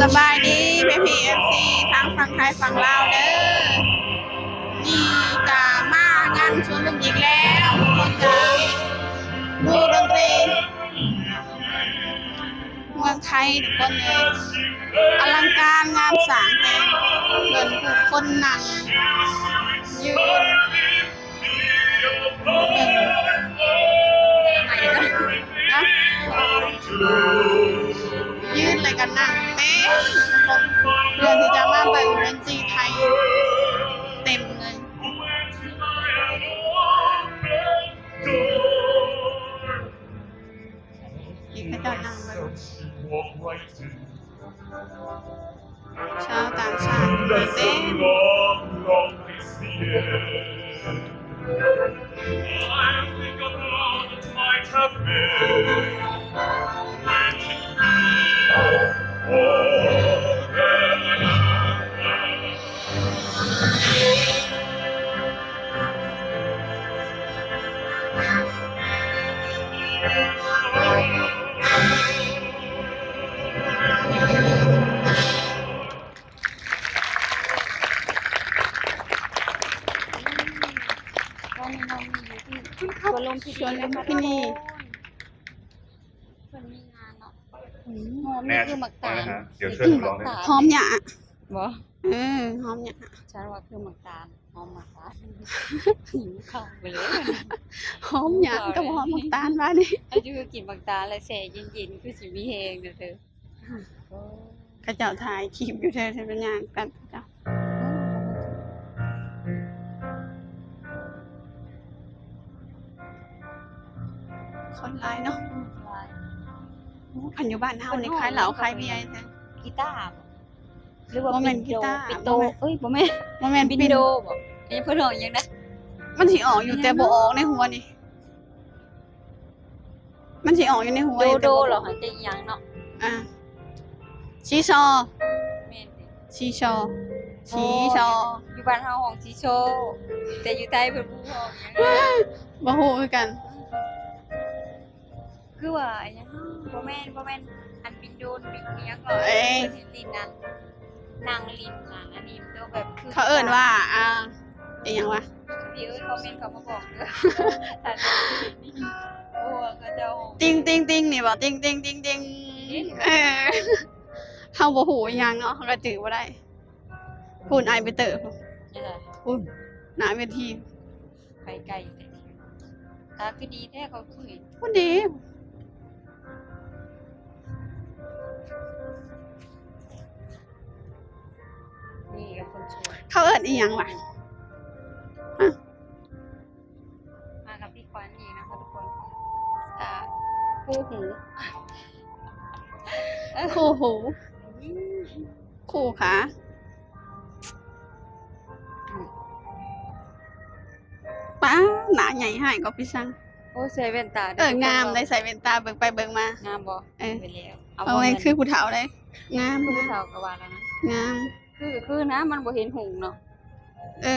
สบายดีพี่เอฟซีทั้งฝั่งไทยฝั่งลาวเด้อนี่กามางานชวนลูกอีกแล้วคนกาดูดนตรีเมืองไทยทุกคนเลยอลังการงานสร้างแห่งเงินผู้คนนั่งยืนนะยืนเลยกันนั่งเต้เพื่อที่จะมาเบิ่งดนตรีไทยเต็มเลยอีกก็จะนั่งเบิ่งชาวต่างชาติมาเต้นชวนลงพิ ช ธี วน แล้วค่ะ ที่นี่ คนมีงานเนาะหอมนี่คือหมักตาล เดี๋ยวช่วยหนูร้องด้วย หอมหยา บ่ หอมหยา ฉันว่าคือหมักตาลหอมหมักตาลหิวข้าวไปเลย หอมหยากับหอมน้ำตาลบ้านนี่ อายุคือกินหมักตาลแล้วแช่เย็นๆคือสิมีแฮงเด้อเธอ กระเจ้าถ่ายคลิปอยู่เธอจะเป็นอย่างกันเจ้าคนร้ายเนาะพันอยู่บ้านเฮานี่คล้ายเหล่าคล้ายเบียร์แท้ กีตาร์บ่หรือว่า บ่แม่นกีตาร์ ปิโตเอ้ยบ่แม่น บ่แม่น บิ ปิ น น โดบ่นี่เพิ่นห้องหยังนะ มันสิออกอยู่แต่บ่ออกในหัวนี่มันสิออกอยู่ในหัว โด อยู่ โด แต่บ่ เหรอหาจะอีหยังเนาะ อ่ะชีซอ แม่นสิ ชีซอชีซอ อยู่บ้านเฮาห้องสิโชแต่อยู่ไทยเพิ่นบ่ห้องหยัง บ่ฮู้คือกัน คือว่าอหยังบ่แม่นอันบินโดนบินเนี้ยก็ เอ้ย เพิ่นลินนั่นนางลินนั่นอันนี้ตัวแบบคือ เขาเอิ้นว่าอีหยังวะ พี่เอ้ยคอมเมนต์เขามาบอกเด้อถ้าจะโอ้เขาเจ้า ติงติงติงนี่บ่ติงติงติงติงเออเฮาบ่ฮู้อีหยังเนาะเฮาก็จื้อบ่ได้พูดอายไปเตอพุ่น จังได๋ พุ่นหน้าเวที ไปไกลแต่ตาคือดีแท้เขาคือเห็น พุ่นดี นี่กับคนสวย เขาเอิ้นอีหยังวะ มากับพี่ขวัญอีกนะคะทุกคนคู่หู คู่หูคู่ขาป้าหน้าใหญ่ให้ก็พี่ช่าง โอ้ใส่แว่นตาด้วย งามได้ใส่แว่นตาเบิ่งไปเบิ่งมาง ามบ่ เออ ไปแล้ว เอาไว้คือผู้เฒ่าได้งาม คือ นะ ผู้สาวก็ว่าแล้วนะ งาม คือนะมันบ่เห็นหงเนาะ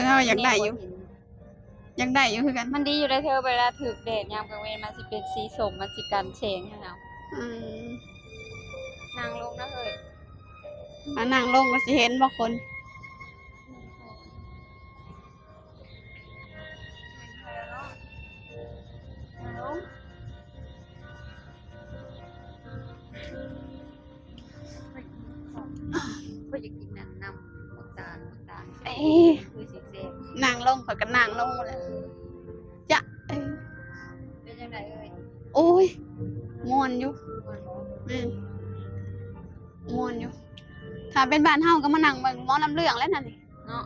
เฮาอยากได้อยู่อยากได้อยู่คือกัน มันดีอยู่ได้เธอเวลาถึกแดดยามกลางเวรมันสิเป็นสีส้มมันสิกันแสงให้เรา อืม นางลงนะเฮ้ย มานั่งลงก็สิเห็นบ่คนก็อยากกินน้ำน้ำตาล เอ้ คือสิแซ่บ นั่งลงข่อยก็นั่งลงแล้วจ้ะเป็นจังไดเอ้ย โอ้ยม่วนอยู่แม่นม่วนอยู่ถ้าเป็นบ้านเฮาก็มานั่งเบิ่งหมอลำเรื่องแล้วนั่นนี่ เนาะ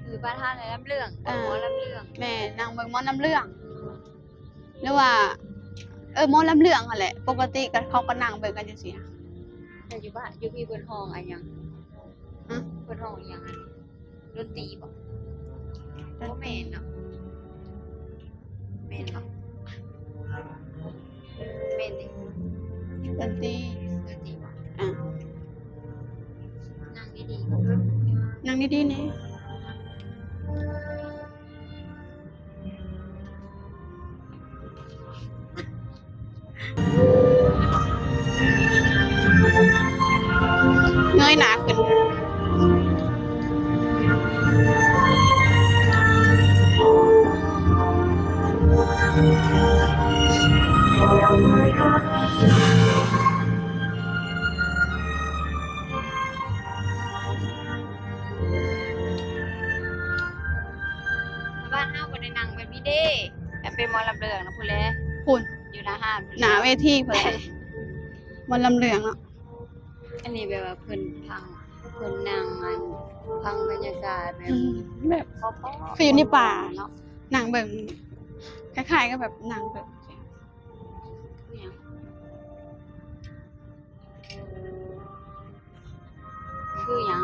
คือบ้านท่านในลำเรื่องหมอลำเรื่อง แม่นั่งเบิ่งหมอลำเรื่องหรือว่าหมอลำเรื่องนั่นแหละปกติก็เขาก็นั่งเบิ่งกันจังซี่นะ แต่อยู่บ้านอยู่ที่เพิ่นห้องอันหยัง ฮะ เพิ่นห้องอันหยังอันดนตรีบ่บ่แม่นเนาะแม่นเนาะแม่นดิ ดนตรี ดนตรีบ่ อ่ะ นั่งดีๆก็ นั่งดีๆนี่ ยหน้าขึ้นบ้านเฮาบ่ได้นั่งแบบนี้เด้แต่เป็นหมอลำเรื่องนะพุ่นแล พุ่น อยู่หน้าห้าง หน้าเวทีเพิ่นบ่ลำเลืองเนาะ อันนี้แบบว่าเพิ่นนั่งอันฟังบรรยากาศแบบ แบบ เพราะๆ คืออยู่ในป่า เนาะ หนังแบบคล้ายๆกับแบบหนังแบบ เนี่ยคือหยัง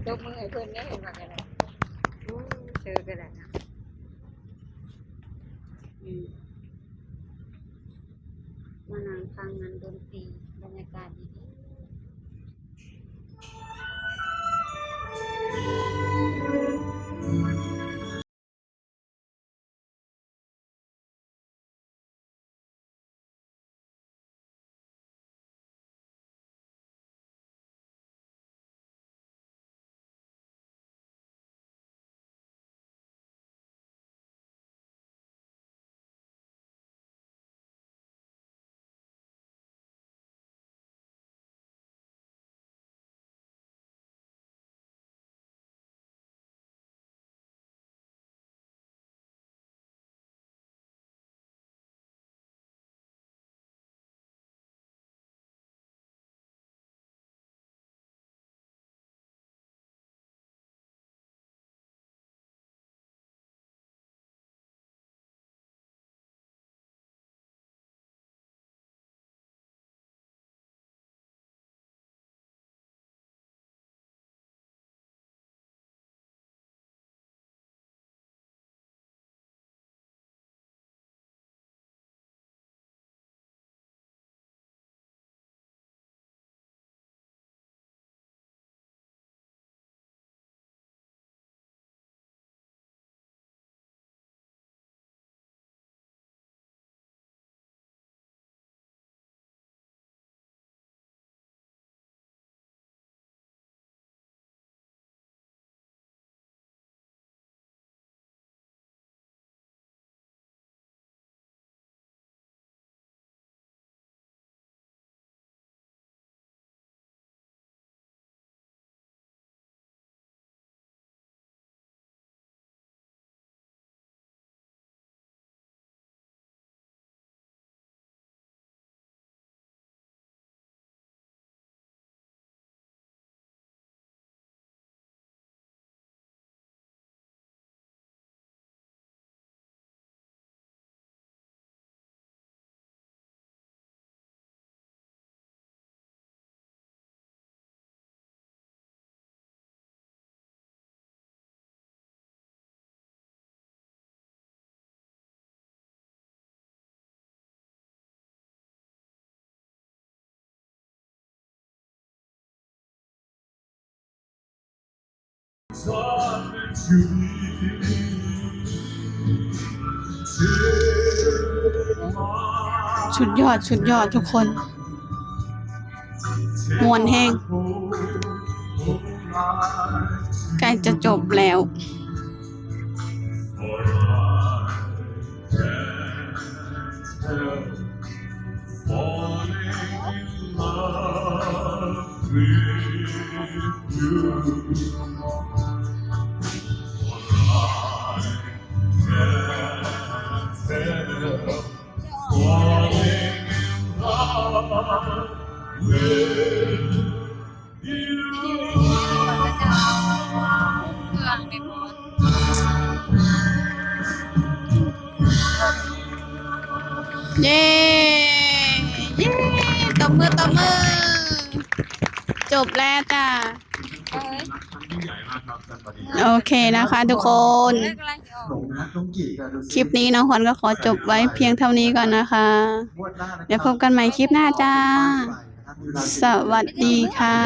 ตบมือให้เพิ่นได้เห็นว่ากันแล้วเจอกันแล้วนะมานั่งฟังงานดนตรีบรรยากาศดีๆ สุดยอดทุกคนม่วนแฮงใกล้จะจบแล้วเย้ตบมือจบแล้วจ้าโอเคนะคะทุกคนคลิปนี้น้องขวัญก็ขอจบไว้เพียงเท่านี้ก่อนนะคะเดี๋ยวพบกันใหม่คลิปหน้าจ้าสวัสดีค่ะ